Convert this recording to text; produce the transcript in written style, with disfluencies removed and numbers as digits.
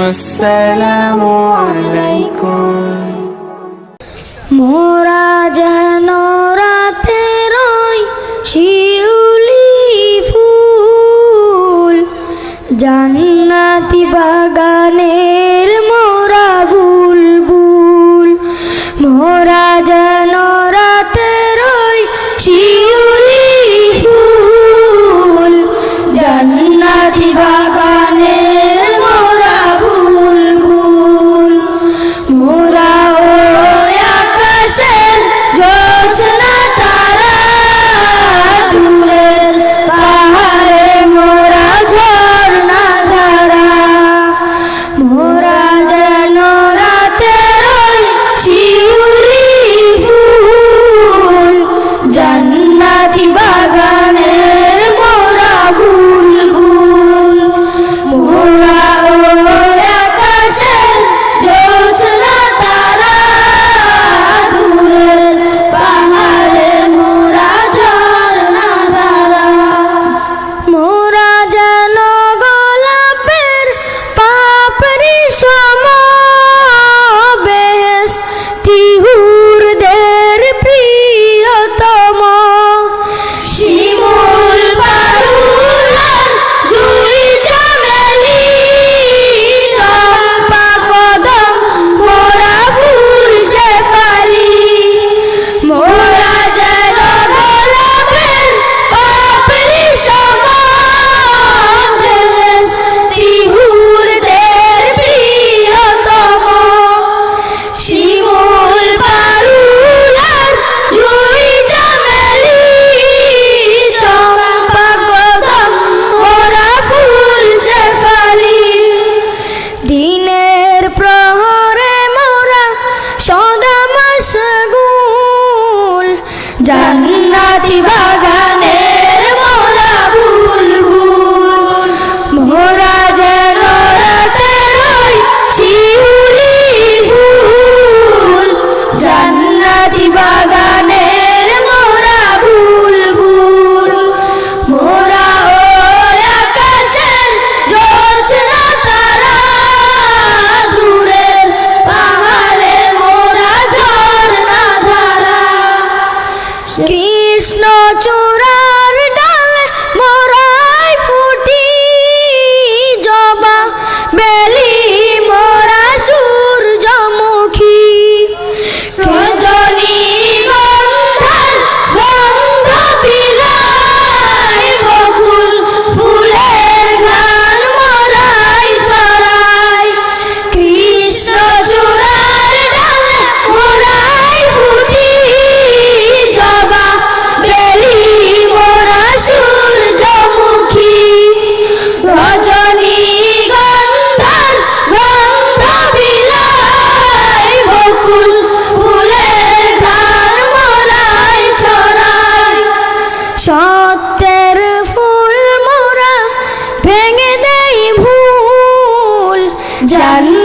আসসালামু আলাইকুম। মোরা যেন রাতের ওই শিউলি ফুল, জান্নাতি বাগানের মোরা বুলবুল। মোরা যেন রাতের ওই শিউলি ফুল, জান্নাতি বাগানের মোরা বুলবুল। মোরা ওই আকাশের জোছনা তারা, দূরের পাহাড়ে মোরা ঝর্ণা ধারা। মোরা যেন রাতের ওই শিউলি ফুল, জান্নাতি বাগানের মোরা বুলবুল। মোরা ওই আকাশের জোছনা তারা, দূরের পাহাড়ে মোরা ঝর্ণা ধারা। মোরা যেন গোলাপের পাপড়ি সম, বেহেশতি হুরদের প্রিয়তম। শিমুল পারুলার জুই চামেলি, চম্পা কদম মোরা ফুল শেফালি। মোরা যেন গোলাপের পাপড়ি সম, বেহেশতি হুরদের প্রিয়তম। শিমুল পারুলার জুই চামেলি, চম্পা কদম মোরা ফুল শেফালি। দিনের প্রহরে মোরা সদা মশগুল, জান্নাতি বাগানের মোরা বুলবুল। মোরা যেন রাতের ওই শিউলি ফুল, জান্নাতি বাগানের মোরা বুলবুল। মোরা ওই আকাশের জোছনা তারা, দূরের পাহাড়ে মোরা ঝর্ণা ধারা। কৃষ্ণ চূড়ার ডালে মোরাই ফুটি, জবা বেলি মোরা সূর্যমুখী। রজনীগন্ধার গন্ধ বিলাই, বকুল ফুলের গান মোরাই ছড়াই। কৃষ্ণ চূড়ার ডালে মোরাই ফুটি, জবা বেলি মোরা সূর্যমুখী। রজনীগন্ধার গন্ধ বিলাই, বকুল ফুলের গান মোরাই ছড়াই। সত্যের ফুল মোরা ভেঙে দেই ভুল, জান্নাতি